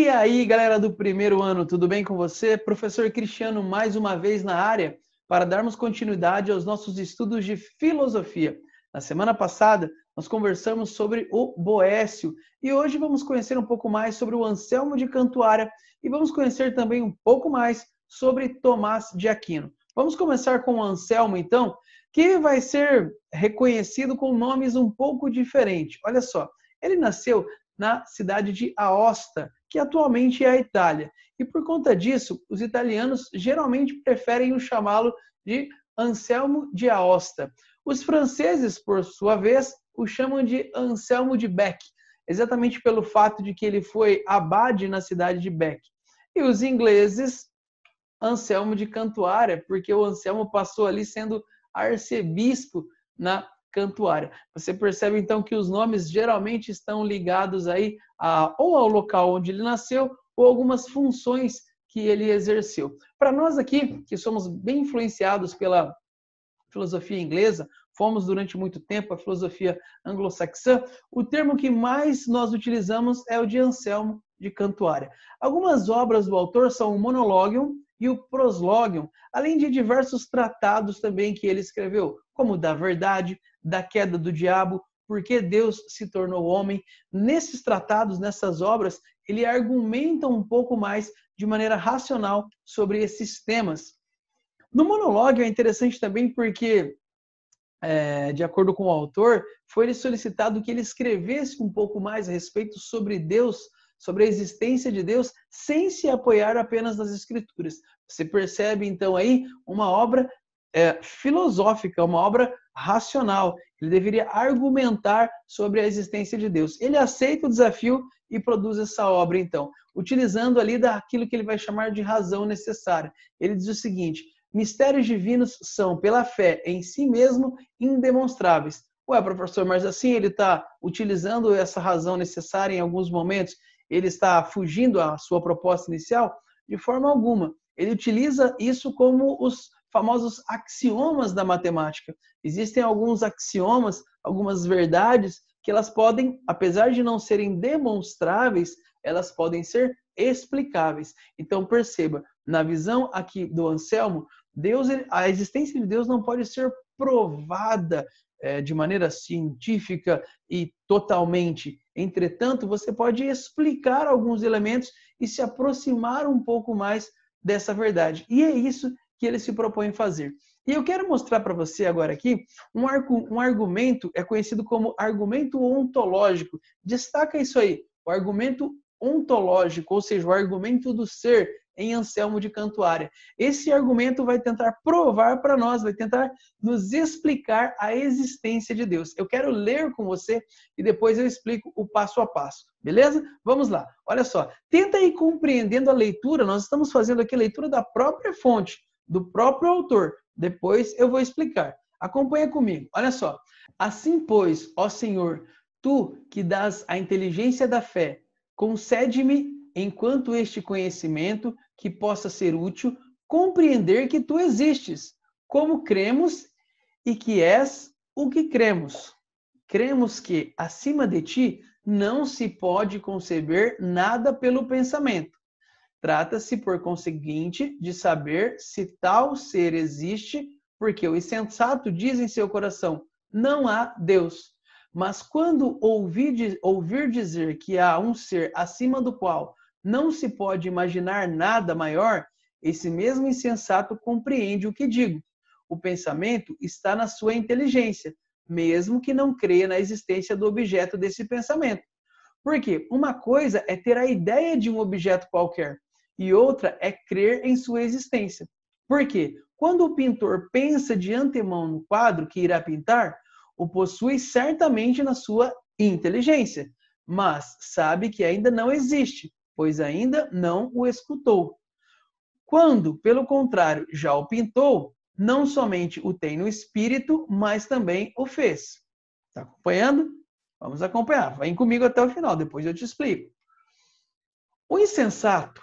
aí, galera do primeiro ano, tudo bem com você? Professor Cristiano, mais uma vez na área, para darmos continuidade aos nossos estudos de filosofia. Na semana passada, nós conversamos sobre o Boécio e hoje vamos conhecer um pouco mais sobre o Anselmo de Cantuária e vamos conhecer também um pouco mais sobre Tomás de Aquino. Vamos começar com o Anselmo, então, que vai ser reconhecido com nomes um pouco diferentes. Olha só, ele nasceu na cidade de Aosta, que atualmente é a Itália. E por conta disso, os italianos geralmente preferem o chamá-lo de Anselmo de Aosta. Os franceses, por sua vez, o chamam de Anselmo de Bec, exatamente pelo fato de que ele foi abade na cidade de Bec. E os ingleses, Anselmo de Cantuária, porque o Anselmo passou ali sendo arcebispo na Cantuária. Você percebe então que os nomes geralmente estão ligados aí ou ao local onde ele nasceu ou algumas funções que ele exerceu. Para nós aqui, que somos bem influenciados pela filosofia inglesa, fomos durante muito tempo a filosofia anglo-saxã, o termo que mais nós utilizamos é o de Anselmo de Cantuária. Algumas obras do autor são o Monologium e o Proslogium, além de diversos tratados também que ele escreveu, como da verdade, da queda do diabo, por que Deus se tornou homem. Nesses tratados, nessas obras, ele argumenta um pouco mais de maneira racional sobre esses temas. No Monológio é interessante também porque, de acordo com o autor, foi-lhe solicitado que ele escrevesse um pouco mais a respeito sobre Deus, sobre a existência de Deus, sem se apoiar apenas nas Escrituras. Você percebe, então, aí uma obra filosófica, uma obra racional. Ele deveria argumentar sobre a existência de Deus. Ele aceita o desafio e produz essa obra, então, utilizando ali daquilo que ele vai chamar de razão necessária. Ele diz o seguinte: mistérios divinos são, pela fé em si mesmo, indemonstráveis. Ué, professor, mas assim ele está utilizando essa razão necessária em alguns momentos? Ele está fugindo à sua proposta inicial? De forma alguma. Ele utiliza isso como os famosos axiomas da matemática. Existem alguns axiomas, algumas verdades, que elas podem, apesar de não serem demonstráveis, elas podem ser explicáveis. Então, perceba, na visão aqui do Anselmo, a existência de Deus não pode ser provada de maneira científica e totalmente. Entretanto, você pode explicar alguns elementos e se aproximar um pouco mais dessa verdade. E é isso que ele se propõe fazer. E eu quero mostrar para você agora aqui um argumento, é conhecido como argumento ontológico. Destaca isso aí, o argumento ontológico, ou seja, o argumento do ser em Anselmo de Cantuária. Esse argumento vai tentar provar para nós, vai tentar nos explicar a existência de Deus. Eu quero ler com você e depois eu explico o passo a passo. Beleza? Vamos lá. Olha só. Tenta ir compreendendo a leitura. Nós estamos fazendo aqui a leitura da própria fonte, do próprio autor. Depois eu vou explicar. Acompanha comigo. Olha só. Assim, pois, ó Senhor, tu que dás a inteligência da fé, concede-me, enquanto este conhecimento que possa ser útil, compreender que tu existes, como cremos e que és o que cremos. Cremos que, acima de ti, não se pode conceber nada pelo pensamento. Trata-se, por conseguinte, de saber se tal ser existe, porque o insensato diz em seu coração: não há Deus. Mas quando ouvir dizer que há um ser acima do qual não se pode imaginar nada maior, esse mesmo insensato compreende o que digo. O pensamento está na sua inteligência, mesmo que não creia na existência do objeto desse pensamento. Porque uma coisa é ter a ideia de um objeto qualquer, e outra é crer em sua existência. Por quê? Quando o pintor pensa de antemão no quadro que irá pintar, o possui certamente na sua inteligência, mas sabe que ainda não existe, pois ainda não o escutou. Quando, pelo contrário, já o pintou, não somente o tem no espírito, mas também o fez. Está acompanhando? Vamos acompanhar. Vem comigo até o final, depois eu te explico. O insensato,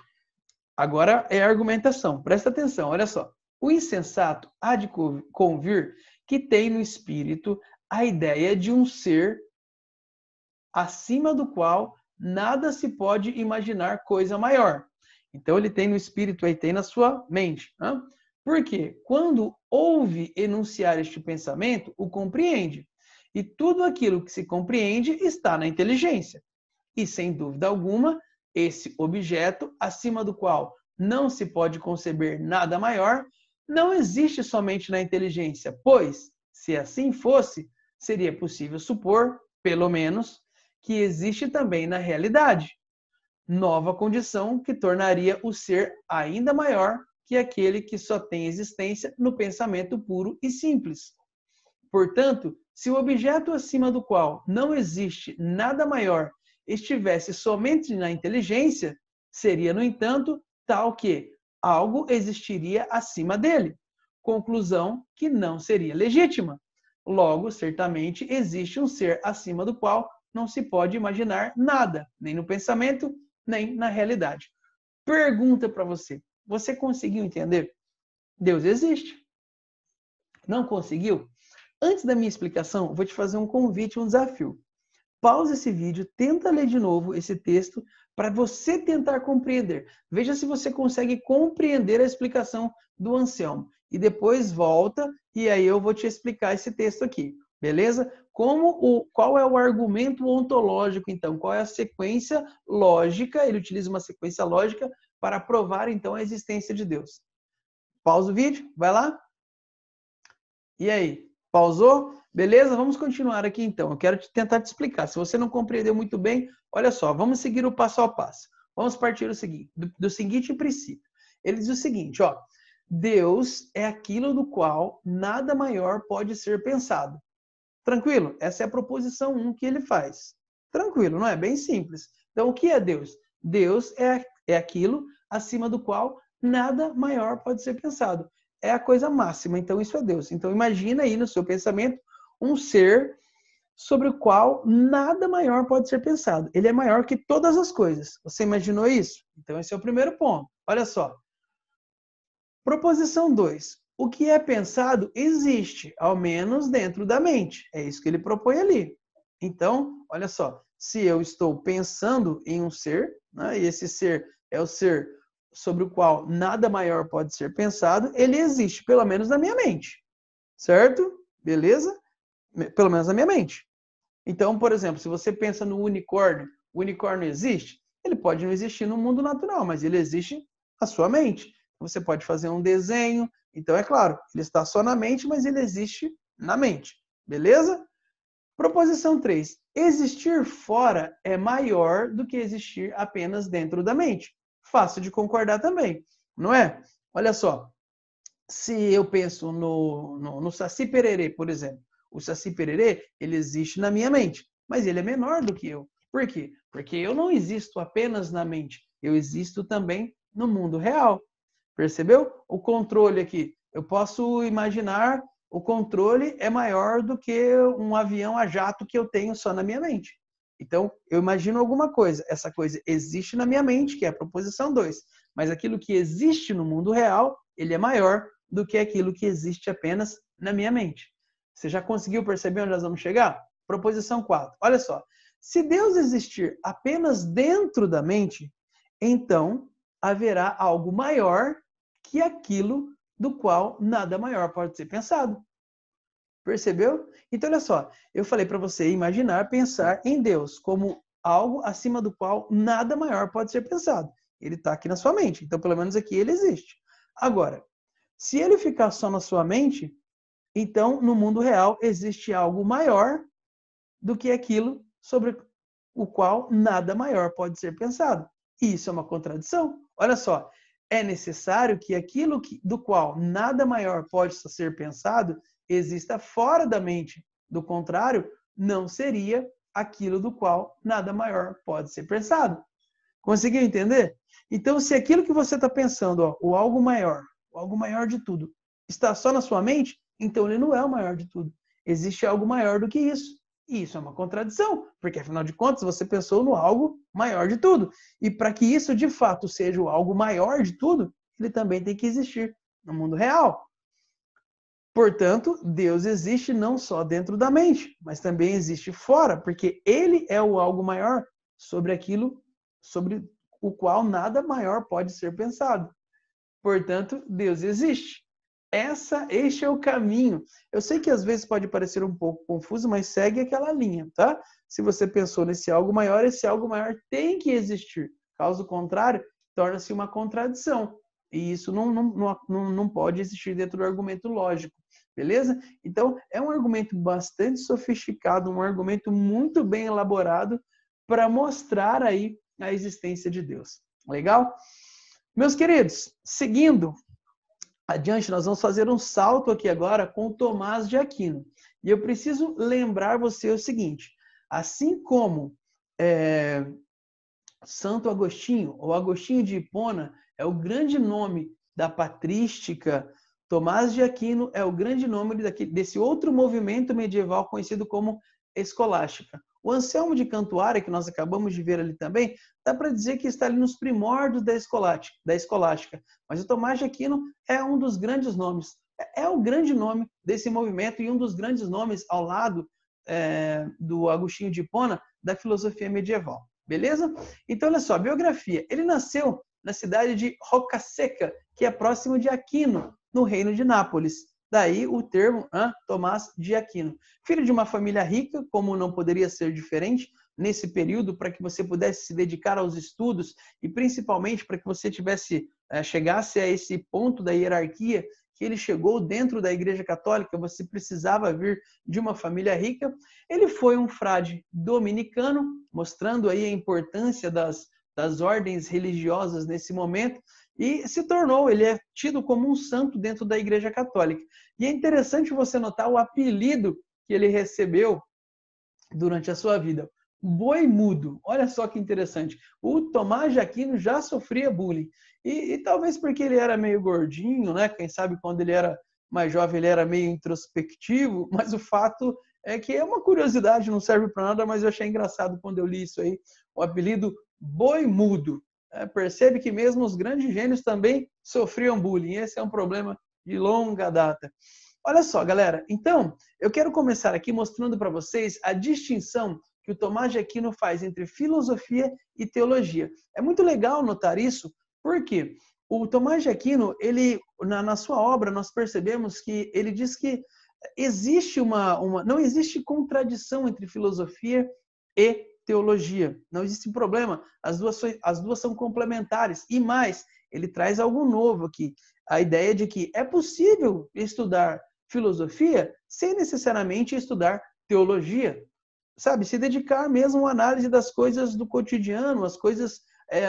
agora é a argumentação, presta atenção, olha só. O insensato há de convir que tem no espírito a ideia de um ser acima do qual nada se pode imaginar coisa maior. Então ele tem no espírito aí, tem na sua mente. Né? Porque quando ouve enunciar este pensamento, o compreende. E tudo aquilo que se compreende está na inteligência. E, sem dúvida alguma, esse objeto, acima do qual não se pode conceber nada maior, não existe somente na inteligência, pois, se assim fosse, seria possível supor, pelo menos, que existe também na realidade. Nova condição que tornaria o ser ainda maior que aquele que só tem existência no pensamento puro e simples. Portanto, se o objeto acima do qual não existe nada maior estivesse somente na inteligência, seria, no entanto, tal que algo existiria acima dele. Conclusão que não seria legítima. Logo, certamente, existe um ser acima do qual não se pode imaginar nada, nem no pensamento, nem na realidade. Pergunta para você. Você conseguiu entender? Deus existe. Não conseguiu? Antes da minha explicação, vou te fazer um convite, um desafio. Pausa esse vídeo, tenta ler de novo esse texto para você tentar compreender. Veja se você consegue compreender a explicação do Anselmo. E depois volta e aí eu vou te explicar esse texto aqui, beleza? Qual é o argumento ontológico, então? Qual é a sequência lógica? Ele utiliza uma sequência lógica para provar, então, a existência de Deus. Pausa o vídeo, vai lá. E aí, pausou? Beleza? Vamos continuar aqui, então. Eu quero tentar te explicar. Se você não compreendeu muito bem, olha só, vamos seguir o passo a passo. Vamos partir do seguinte princípio. Ele diz o seguinte, ó. Deus é aquilo do qual nada maior pode ser pensado. Tranquilo? Essa é a proposição 1 que ele faz. Tranquilo, não é? Bem simples. Então, o que é Deus? Deus é aquilo acima do qual nada maior pode ser pensado. É a coisa máxima, então isso é Deus. Então, imagina aí no seu pensamento um ser sobre o qual nada maior pode ser pensado. Ele é maior que todas as coisas. Você imaginou isso? Então, esse é o primeiro ponto. Olha só. Proposição 2. O que é pensado existe, ao menos dentro da mente. É isso que ele propõe ali. Então, olha só. Se eu estou pensando em um ser, né, e esse ser é o ser sobre o qual nada maior pode ser pensado, ele existe, pelo menos na minha mente. Certo? Beleza? Pelo menos na minha mente. Então, por exemplo, se você pensa no unicórnio, o unicórnio existe? Ele pode não existir no mundo natural, mas ele existe na sua mente. Você pode fazer um desenho. Então, é claro, ele está só na mente, mas ele existe na mente. Beleza? Proposição 3. Existir fora é maior do que existir apenas dentro da mente. Fácil de concordar também, não é? Olha só. Se eu penso no Saci Pererê, por exemplo, o Saci Pererê, ele existe na minha mente, mas ele é menor do que eu. Por quê? Porque eu não existo apenas na mente, eu existo também no mundo real. Percebeu? O controle aqui, eu posso imaginar, o controle é maior do que um avião a jato que eu tenho só na minha mente. Então, eu imagino alguma coisa, essa coisa existe na minha mente, que é a proposição 2, mas aquilo que existe no mundo real, ele é maior do que aquilo que existe apenas na minha mente. Você já conseguiu perceber onde nós vamos chegar? Proposição 4. Olha só. Se Deus existir apenas dentro da mente, então haverá algo maior que aquilo do qual nada maior pode ser pensado. Percebeu? Então, olha só. Eu falei para você imaginar, pensar em Deus como algo acima do qual nada maior pode ser pensado. Ele está aqui na sua mente. Então, pelo menos aqui ele existe. Agora, se ele ficar só na sua mente, então no mundo real existe algo maior do que aquilo sobre o qual nada maior pode ser pensado. E isso é uma contradição. Olha só, é necessário que aquilo do qual nada maior pode ser pensado exista fora da mente. Do contrário, não seria aquilo do qual nada maior pode ser pensado. Conseguiu entender? Então, se aquilo que você está pensando, ó, o algo maior de tudo, está só na sua mente, então ele não é o maior de tudo. Existe algo maior do que isso. E isso é uma contradição, porque afinal de contas você pensou no algo maior de tudo. E para que isso de fato seja o algo maior de tudo, ele também tem que existir no mundo real. Portanto, Deus existe não só dentro da mente, mas também existe fora, porque ele é o algo maior sobre aquilo sobre o qual nada maior pode ser pensado. Portanto, Deus existe. Este é o caminho. Eu sei que às vezes pode parecer um pouco confuso, mas segue aquela linha, tá? Se você pensou nesse algo maior, esse algo maior tem que existir. Caso contrário, torna-se uma contradição. E isso não pode existir dentro do argumento lógico, beleza? Então, é um argumento bastante sofisticado, um argumento muito bem elaborado para mostrar aí a existência de Deus. Legal? Meus queridos, seguindo adiante, nós vamos fazer um salto aqui agora com Tomás de Aquino. E eu preciso lembrar você o seguinte, assim como Santo Agostinho, ou Agostinho de Hipona, é o grande nome da patrística, Tomás de Aquino é o grande nome desse outro movimento medieval conhecido como escolástica. O Anselmo de Cantuária, que nós acabamos de ver ali também, dá para dizer que está ali nos primórdios da escolástica. Mas o Tomás de Aquino é um dos grandes nomes. É o grande nome desse movimento e um dos grandes nomes ao lado do Agostinho de Hipona da filosofia medieval. Beleza? Então, olha só, biografia. Ele nasceu na cidade de Roccasecca, que é próximo de Aquino, no reino de Nápoles. Daí o termo Tomás de Aquino. Filho de uma família rica, como não poderia ser diferente, nesse período, para que você pudesse se dedicar aos estudos e principalmente para que você chegasse a esse ponto da hierarquia que ele chegou dentro da Igreja Católica, você precisava vir de uma família rica. Ele foi um frade dominicano, mostrando aí a importância das ordens religiosas nesse momento, e ele é tido como um santo dentro da Igreja Católica. E é interessante você notar o apelido que ele recebeu durante a sua vida. Boi mudo. Olha só que interessante. O Tomás de Aquino já sofria bullying. E talvez porque ele era meio gordinho, né? Quem sabe quando ele era mais jovem ele era meio introspectivo, mas o fato é que é uma curiosidade, não serve para nada, mas eu achei engraçado quando eu li isso aí, o apelido Boi mudo. Percebe que mesmo os grandes gênios também sofriam bullying. Esse é um problema de longa data. Olha só, galera. Então, eu quero começar aqui mostrando para vocês a distinção que o Tomás de Aquino faz entre filosofia e teologia. É muito legal notar isso, porque o Tomás de Aquino, na sua obra, nós percebemos que ele diz que existe não existe contradição entre filosofia e teologia. Não existe problema. As duas são complementares. E mais, ele traz algo novo aqui. A ideia de que é possível estudar filosofia sem necessariamente estudar teologia. Sabe? Se dedicar mesmo à análise das coisas do cotidiano, as coisas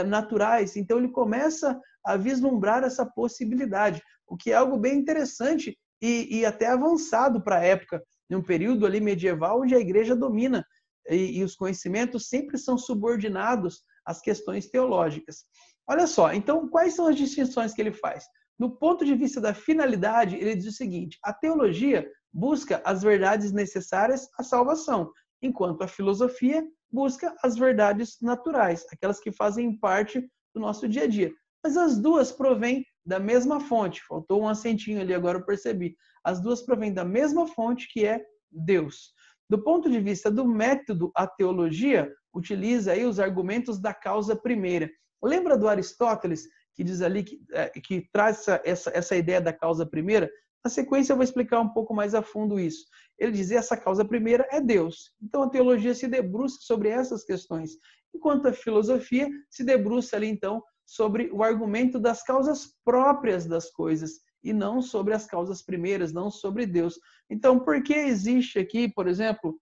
naturais. Então, ele começa a vislumbrar essa possibilidade, o que é algo bem interessante e até avançado para a época, num período ali medieval onde a igreja domina e os conhecimentos sempre são subordinados às questões teológicas. Olha só, então, quais são as distinções que ele faz? No ponto de vista da finalidade, ele diz o seguinte, a teologia busca as verdades necessárias à salvação, enquanto a filosofia busca as verdades naturais, aquelas que fazem parte do nosso dia a dia. Mas as duas provêm da mesma fonte. Faltou um acentinho ali, agora eu percebi. As duas provêm da mesma fonte, que é Deus. Do ponto de vista do método, a teologia utiliza aí os argumentos da causa primeira. Lembra do Aristóteles, que diz ali, que traz essa ideia da causa primeira? Na sequência eu vou explicar um pouco mais a fundo isso. Ele dizia que essa causa primeira é Deus. Então a teologia se debruça sobre essas questões, enquanto a filosofia se debruça ali então sobre o argumento das causas próprias das coisas e não sobre as causas primeiras, não sobre Deus. Então, por que existe aqui, por exemplo,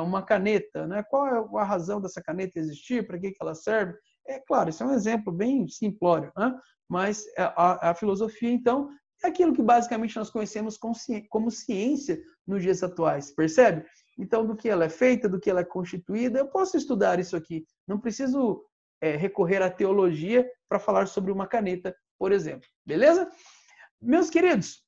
uma caneta? Né? Qual é a razão dessa caneta existir? Para que ela serve? É claro, isso é um exemplo bem simplório, né? Mas a filosofia, então, é aquilo que basicamente nós conhecemos como ciência nos dias atuais, percebe? Então, do que ela é feita, do que ela é constituída, eu posso estudar isso aqui. Não preciso recorrer à teologia para falar sobre uma caneta, por exemplo. Beleza? Meus queridos,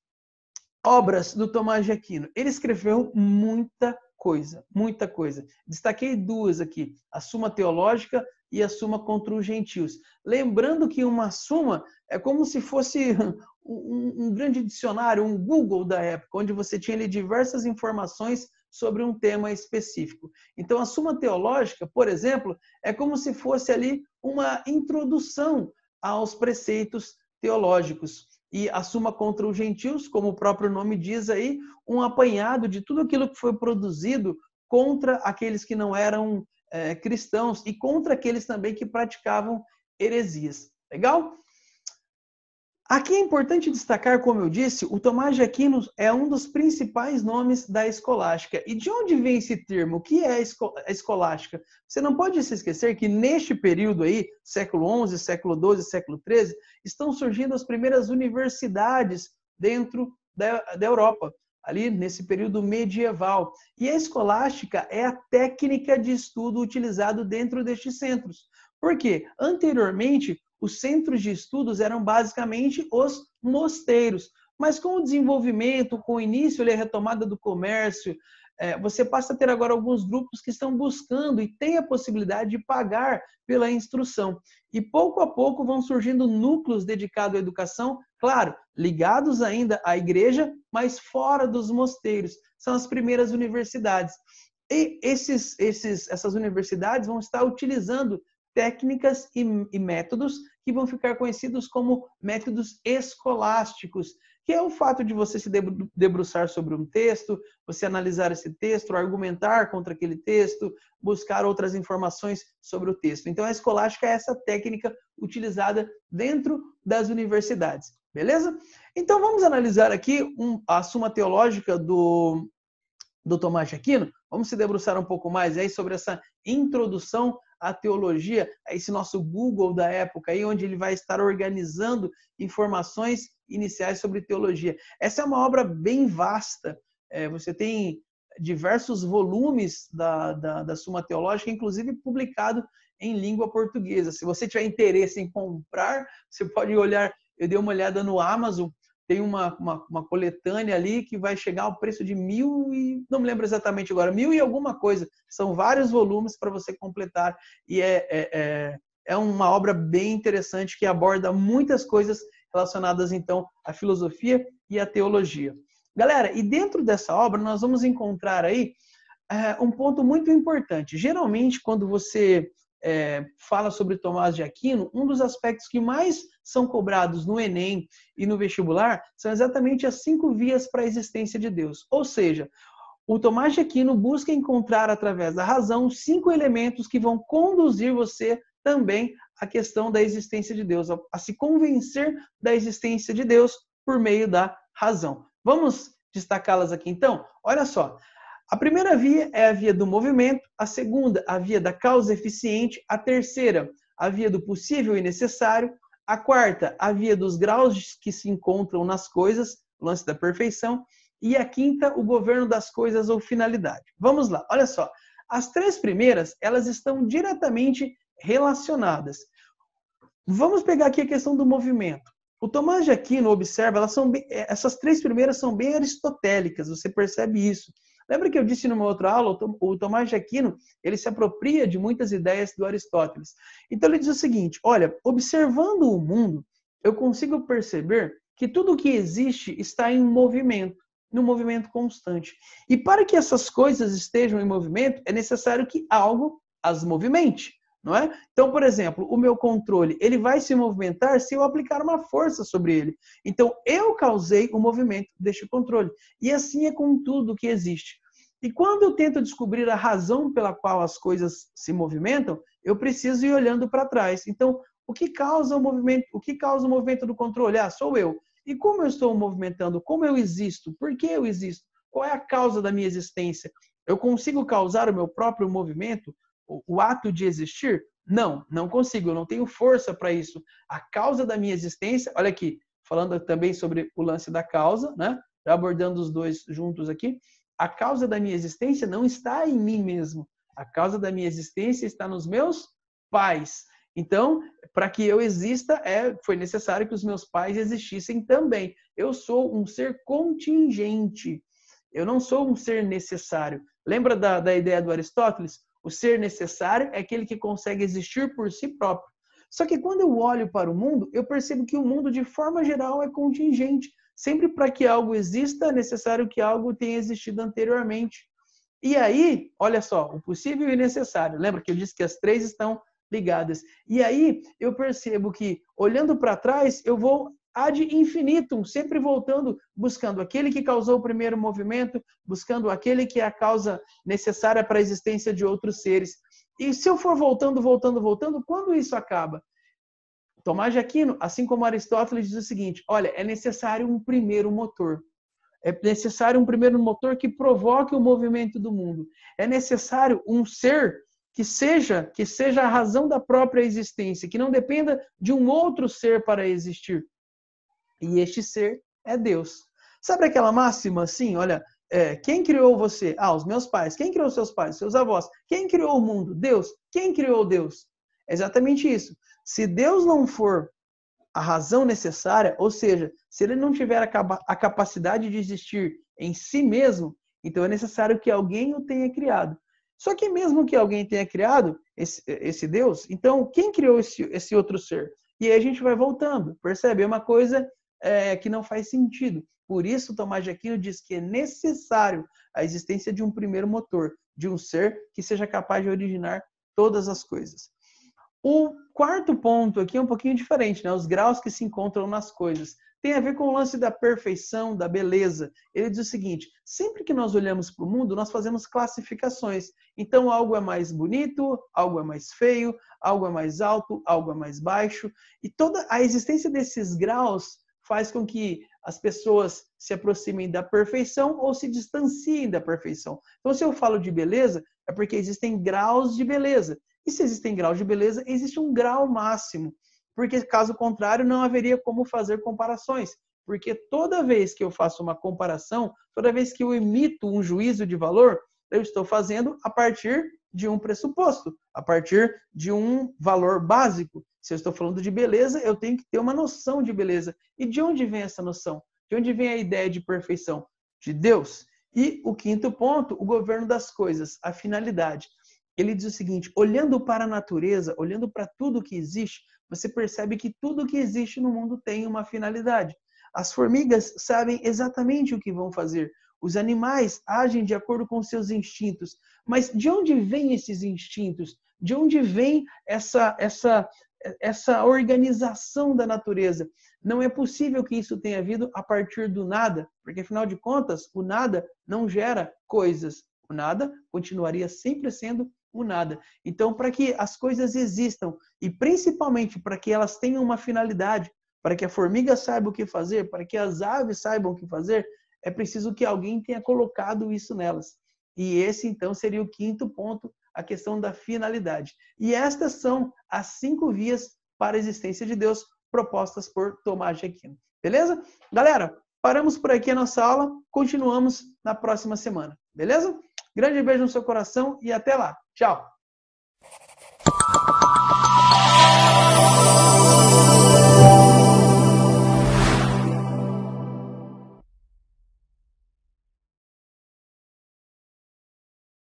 obras do Tomás de Aquino. Ele escreveu muita coisa, muita coisa. Destaquei duas aqui, a Suma Teológica e a Suma contra os Gentios. Lembrando que uma suma é como se fosse um grande dicionário, um Google da época, onde você tinha ali diversas informações sobre um tema específico. Então, a Suma Teológica, por exemplo, é como se fosse ali uma introdução aos preceitos teológicos. E a Suma contra os Gentios, como o próprio nome diz aí, um apanhado de tudo aquilo que foi produzido contra aqueles que não eram cristãos e contra aqueles também que praticavam heresias. Legal? Aqui é importante destacar, como eu disse, o Tomás de Aquino é um dos principais nomes da escolástica. E de onde vem esse termo? O que é a escolástica? Você não pode se esquecer que neste período aí, século XI, século XII, século XIII, estão surgindo as primeiras universidades dentro da Europa, ali nesse período medieval. E a escolástica é a técnica de estudo utilizado dentro destes centros. Por quê? Anteriormente, os centros de estudos eram basicamente os mosteiros, mas com o desenvolvimento, com o início e a retomada do comércio, você passa a ter agora alguns grupos que estão buscando e têm a possibilidade de pagar pela instrução. E pouco a pouco vão surgindo núcleos dedicados à educação, claro, ligados ainda à igreja, mas fora dos mosteiros. São as primeiras universidades. E essas universidades vão estar utilizando técnicas e métodos que vão ficar conhecidos como métodos escolásticos, que é o fato de você se debruçar sobre um texto, você analisar esse texto, argumentar contra aquele texto, buscar outras informações sobre o texto. Então, a escolástica é essa técnica utilizada dentro das universidades, beleza? Então, vamos analisar aqui a Suma Teológica do Tomás de Aquino. Vamos se debruçar um pouco mais aí sobre essa introdução à teologia, esse nosso Google da época, aí, onde ele vai estar organizando informações iniciais sobre teologia. Essa é uma obra bem vasta. Você tem diversos volumes da Suma Teológica, inclusive publicado em língua portuguesa. Se você tiver interesse em comprar, você pode olhar. Eu dei uma olhada no Amazon, tem uma coletânea ali que vai chegar ao preço de não me lembro exatamente agora, 1.000 e alguma coisa. São vários volumes para você completar. E é uma obra bem interessante que aborda muitas coisas relacionadas, então, à filosofia e à teologia. Galera, e dentro dessa obra nós vamos encontrar aí um ponto muito importante. Geralmente, quando você fala sobre Tomás de Aquino, um dos aspectos que mais são cobrados no Enem e no vestibular são exatamente as 5 vias para a existência de Deus. Ou seja, o Tomás de Aquino busca encontrar, através da razão, 5 elementos que vão conduzir você também à questão da existência de Deus, a se convencer da existência de Deus por meio da razão. Vamos destacá-las aqui então? Olha só. A primeira via é a via do movimento, a segunda, a via da causa eficiente, a terceira, a via do possível e necessário, a quarta, a via dos graus que se encontram nas coisas, o lance da perfeição, e a quinta, o governo das coisas ou finalidade. Vamos lá, olha só. As 3 primeiras, elas estão diretamente relacionadas. Vamos pegar aqui a questão do movimento. O Tomás de Aquino observa, essas 3 primeiras são bem aristotélicas, você percebe isso. Lembra que eu disse numa outra aula, o Tomás de Aquino, ele se apropria de muitas ideias do Aristóteles. Então ele diz o seguinte, olha, observando o mundo, eu consigo perceber que tudo o que existe está em movimento, num movimento constante. E para que essas coisas estejam em movimento, é necessário que algo as movimente, não é? Então, por exemplo, o meu controle, ele vai se movimentar se eu aplicar uma força sobre ele. Então, eu causei o movimento deste controle. E assim é com tudo que existe. E quando eu tento descobrir a razão pela qual as coisas se movimentam, eu preciso ir olhando para trás. Então, o que causa o movimento? O que causa o movimento do controle? Sou eu. E como eu estou movimentando? Como eu existo? Por que eu existo? Qual é a causa da minha existência? Eu consigo causar o meu próprio movimento? O ato de existir? Não, não consigo, eu não tenho força para isso. A causa da minha existência, olha aqui, falando também sobre o lance da causa, né? Já abordando os dois juntos aqui. A causa da minha existência não está em mim mesmo. A causa da minha existência está nos meus pais. Então, para que eu exista, foi necessário que os meus pais existissem também. Eu sou um ser contingente. Eu não sou um ser necessário. Lembra da ideia do Aristóteles? O ser necessário é aquele que consegue existir por si próprio. Só que quando eu olho para o mundo, eu percebo que o mundo, de forma geral, é contingente. Sempre para que algo exista, é necessário que algo tenha existido anteriormente. E aí, olha só, o possível e o necessário. Lembra que eu disse que as três estão ligadas. E aí eu percebo que, olhando para trás, eu vou ad infinitum, sempre voltando, buscando aquele que causou o primeiro movimento, buscando aquele que é a causa necessária para a existência de outros seres. E se eu for voltando, quando isso acaba? Tomás de Aquino, assim como Aristóteles, diz o seguinte: olha, é necessário um primeiro motor. É necessário um primeiro motor que provoque o movimento do mundo. É necessário um ser que seja a razão da própria existência, que não dependa de um outro ser para existir. E este ser é Deus. Sabe aquela máxima assim, olha, quem criou você? Ah, os meus pais. Quem criou seus pais? Seus avós. Quem criou o mundo? Deus. Quem criou Deus? É exatamente isso. Se Deus não for a razão necessária, ou seja, se ele não tiver a capacidade de existir em si mesmo, então é necessário que alguém o tenha criado. Só que mesmo que alguém tenha criado esse Deus, então quem criou esse outro ser? E aí a gente vai voltando, percebe? É uma coisa que não faz sentido. Por isso, Tomás de Aquino diz que é necessário a existência de um primeiro motor, de um ser que seja capaz de originar todas as coisas. O quarto ponto aqui é um pouquinho diferente, né? Os graus que se encontram nas coisas. Tem a ver com o lance da perfeição, da beleza. Ele diz o seguinte: sempre que nós olhamos para o mundo, nós fazemos classificações. Então, algo é mais bonito, algo é mais feio, algo é mais alto, algo é mais baixo. E toda a existência desses graus faz com que as pessoas se aproximem da perfeição ou se distanciem da perfeição. Então, se eu falo de beleza, é porque existem graus de beleza. E se existem graus de beleza, existe um grau máximo. Porque, caso contrário, não haveria como fazer comparações. Porque toda vez que eu faço uma comparação, toda vez que eu emito um juízo de valor, eu estou fazendo a partir de um pressuposto, a partir de um valor básico. Se eu estou falando de beleza, eu tenho que ter uma noção de beleza. E de onde vem essa noção? De onde vem a ideia de perfeição? De Deus. E o quinto ponto, o governo das coisas, a finalidade. Ele diz o seguinte: olhando para a natureza, olhando para tudo que existe, você percebe que tudo que existe no mundo tem uma finalidade. As formigas sabem exatamente o que vão fazer. Os animais agem de acordo com seus instintos. Mas de onde vêm esses instintos? De onde vem essa organização da natureza? Não é possível que isso tenha havido a partir do nada, porque, afinal de contas, o nada não gera coisas. O nada continuaria sempre sendo o nada. Então, para que as coisas existam e principalmente para que elas tenham uma finalidade, para que a formiga saiba o que fazer, para que as aves saibam o que fazer, é preciso que alguém tenha colocado isso nelas. E esse, então, seria o quinto ponto, a questão da finalidade. E estas são as 5 vias para a existência de Deus propostas por Tomás de Aquino. Beleza? Galera, paramos por aqui a nossa aula, continuamos na próxima semana. Beleza? Grande beijo no seu coração e até lá. Tchau!